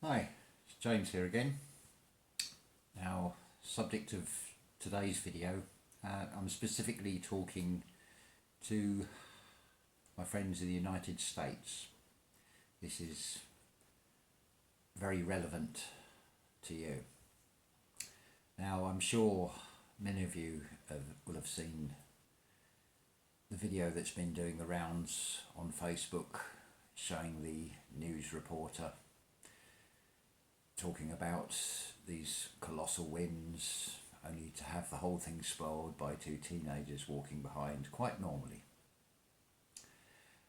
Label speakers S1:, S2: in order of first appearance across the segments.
S1: Hi, it's James here again. Now, subject of today's video, I'm specifically talking to my friends in the United States. This is very relevant to you. Now, I'm sure many of you will have seen the video that's been doing the rounds on Facebook showing the news reporter talking about these colossal wins, only to have the whole thing spoiled by two teenagers walking behind quite normally.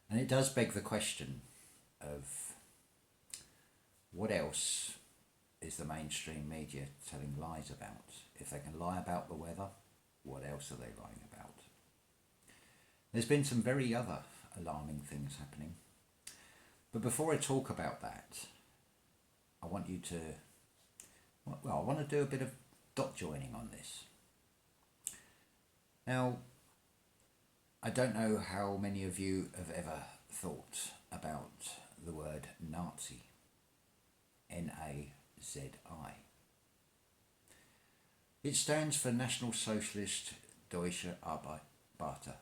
S1: And it does beg the question of what else is the mainstream media telling lies about? If they can lie about the weather, what else are they lying about? There's been some very other alarming things happening. But before I talk about that, I want to do a bit of dot joining on this. Now, I don't know how many of you have ever thought about the word Nazi, N-A-Z-I. It stands for National Socialist Deutsche Arbeiterpartei,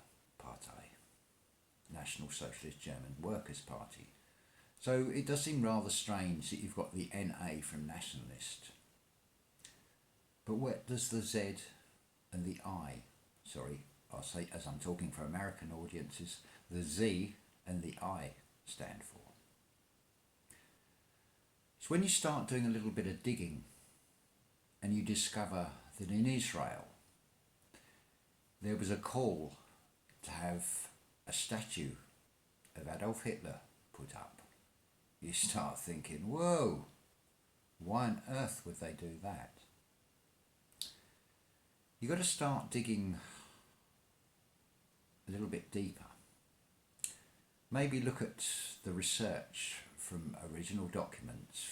S1: National Socialist German Workers' Party. So it does seem rather strange that you've got the NA from nationalist. But where does the Z and the I, I'll say as I'm talking for American audiences, the Z and the I stand for? It's when you start doing a little bit of digging and you discover that in Israel there was a call to have a statue of Adolf Hitler put up. You start thinking, whoa, why on earth would they do that? You've got to start digging a little bit deeper. Maybe look at the research from original documents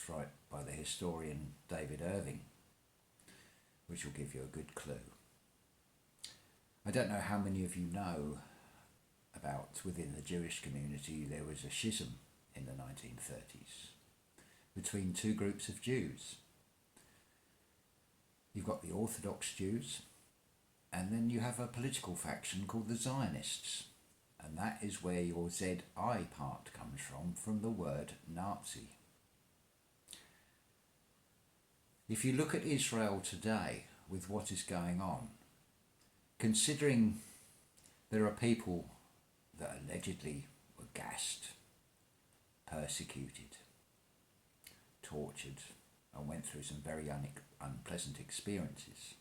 S1: by the historian David Irving, which will give you a good clue. I don't know how many of you know about within the Jewish community there was a schism in the 1930s between two groups of Jews. You've got the Orthodox Jews, and then you have a political faction called the Zionists, and that is where your ZI part comes from the word Nazi. If you look at Israel today with what is going on, considering there are people that allegedly were gassed, persecuted, tortured, and went through some very unpleasant experiences,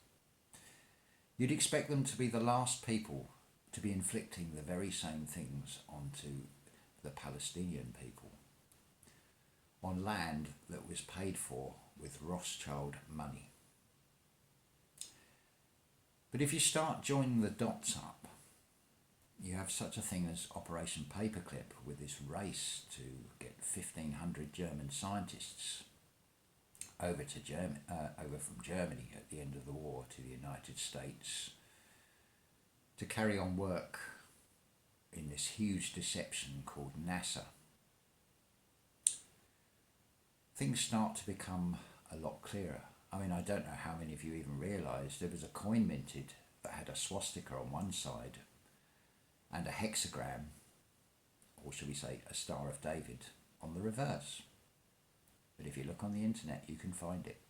S1: you'd expect them to be the last people to be inflicting the very same things onto the Palestinian people on land that was paid for with Rothschild money. But if you start joining the dots up, you have such a thing as Operation Paperclip, with this race to get 1,500 German scientists over from Germany at the end of the war to the United States to carry on work in this huge deception called NASA. Things start to become a lot clearer. I mean, I don't know how many of you even realised there was a coin minted that had a swastika on one side and a hexagram, or should we say a Star of David, on the reverse. But if you look on the internet, you can find it.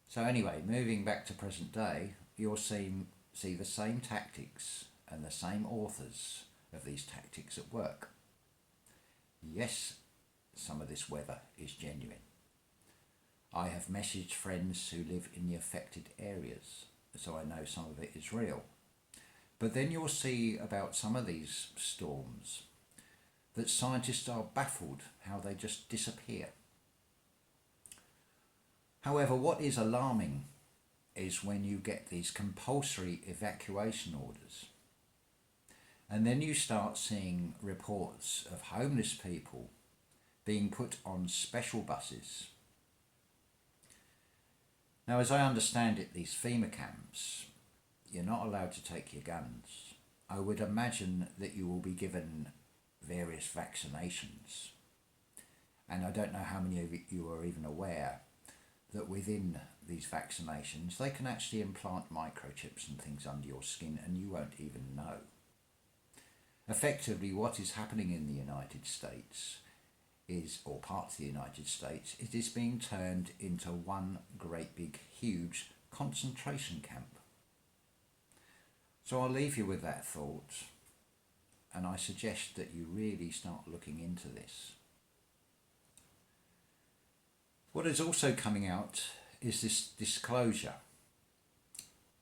S1: So anyway, moving back to present day, you'll see the same tactics and the same authors of these tactics at work. Yes, some of this weather is genuine. I have messaged friends who live in the affected areas, so I know some of it is real. But then you'll see about some of these storms that scientists are baffled how they just disappear. However, what is alarming is when you get these compulsory evacuation orders, and then you start seeing reports of homeless people being put on special buses. Now, as I understand it, these FEMA camps, you're not allowed to take your guns. I would imagine that you will be given various vaccinations And I don't know how many of you are even aware that within these vaccinations, they can actually implant microchips and things under your skin and you won't even know. Effectively, what is happening in the United States is, or parts of the United States, it is being turned into one great big huge concentration camp. So I'll leave you with that thought, and I suggest that you really start looking into this. What is also coming out is this disclosure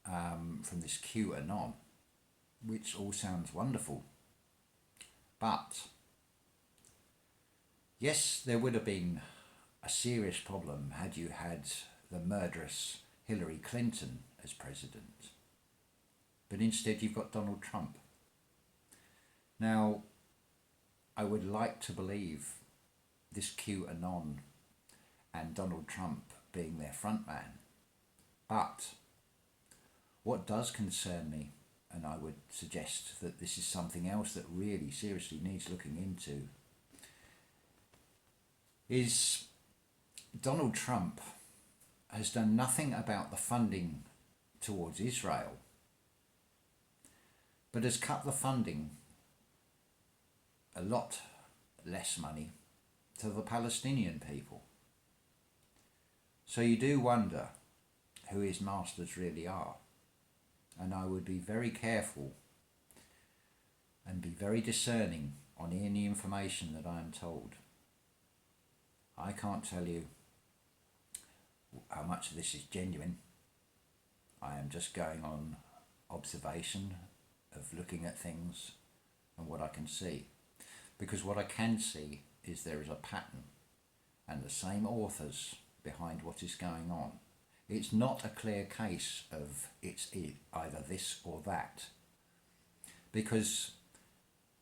S1: from this QAnon, which all sounds wonderful. But yes, there would have been a serious problem had you had the murderous Hillary Clinton as president. But instead you've got Donald Trump. Now, I would like to believe this QAnon and Donald Trump being their front man. But what does concern me, and I would suggest that this is something else that really seriously needs looking into, is Donald Trump has done nothing about the funding towards Israel, but has cut the funding, a lot less money, to the Palestinian people. So you do wonder who his masters really are. And I would be very careful and be very discerning on any information that I am told. I can't tell you how much of this is genuine. I am just going on observation of looking at things and what I can see. Because what I can see is there is a pattern and the same authors behind what is going on. It's not a clear case of it's either this or that, because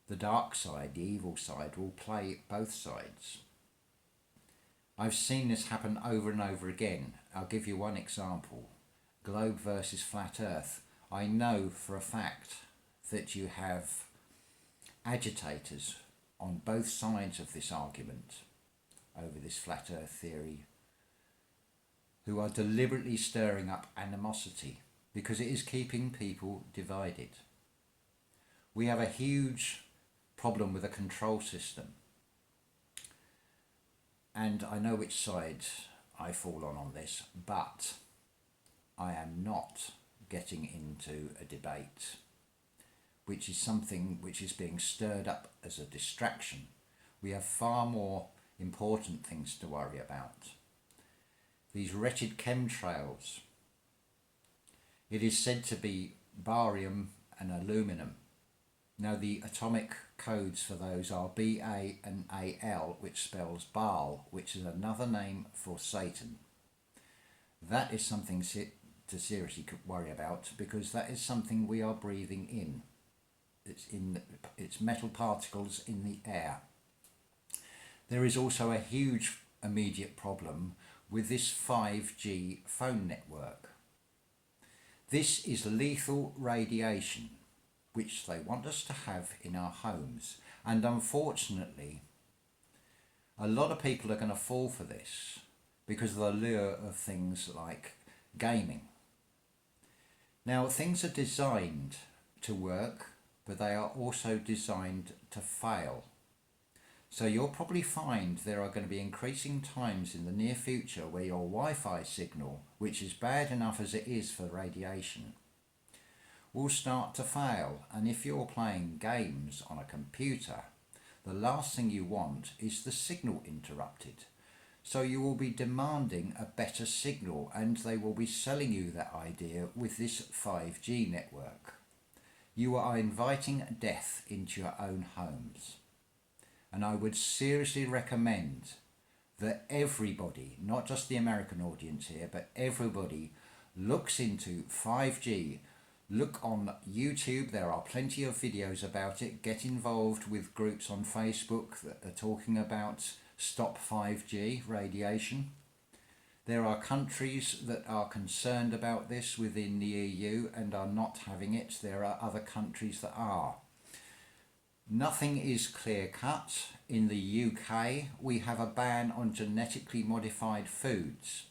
S1: the dark side, the evil side, will play both sides. I've seen this happen over and over again. I'll give you one example. Globe versus flat earth. I know for a fact that you have agitators on both sides of this argument over this flat earth theory who are deliberately stirring up animosity because it is keeping people divided. We have a huge problem with a control system, and I know which side I fall on this, but I am not getting into a debate which is something which is being stirred up as a distraction. We have far more important things to worry about. These wretched Chem Trails. It is said to be barium and aluminum. Now the atomic codes for those are Ba and Al, which spells Baal, which is another name for Satan. That is something to seriously worry about, because that is something we are breathing in. It's metal particles in the air. There is also a huge immediate problem with this 5G phone network. This is lethal radiation, which they want us to have in our homes. And unfortunately, a lot of people are going to fall for this because of the lure of things like gaming. Now, things are designed to work, but they are also designed to fail. So you'll probably find there are going to be increasing times in the near future where your Wi-Fi signal, which is bad enough as it is for radiation, will start to fail. And if you're playing games on a computer, the last thing you want is the signal interrupted. So you will be demanding a better signal, and they will be selling you that idea with this 5G network. You are inviting death into your own homes. And I would seriously recommend that everybody, not just the American audience here, but everybody looks into 5G. Look on YouTube, there are plenty of videos about it. Get involved with groups on Facebook that are talking about Stop 5G radiation. There are countries that are concerned about this within the EU and are not having it. There are other countries that are. Nothing is clear cut. In the UK, we have a ban on genetically modified foods.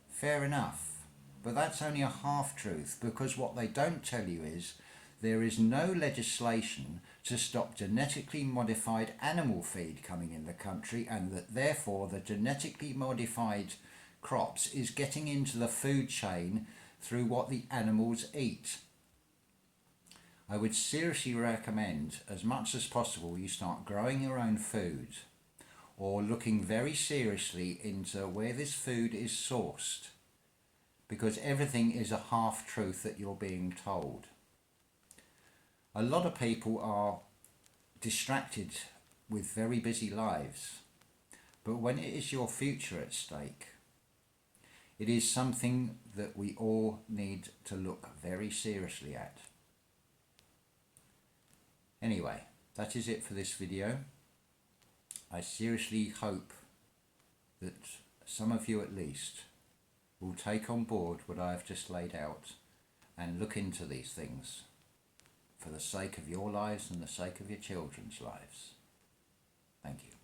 S1: Fair enough, but that's only a half-truth, because what they don't tell you is there is no legislation to stop genetically modified animal feed coming in the country, and that therefore the genetically modified crops is getting into the food chain through what the animals eat. I would seriously recommend, as much as possible, you start growing your own food, or looking very seriously into where this food is sourced, because everything is a half-truth that you're being told. A lot of people are distracted with very busy lives, but when it is your future at stake, it is something that we all need to look very seriously at. Anyway, that is it for this video. I seriously hope that some of you at least will take on board what I have just laid out and look into these things for the sake of your lives and the sake of your children's lives. Thank you.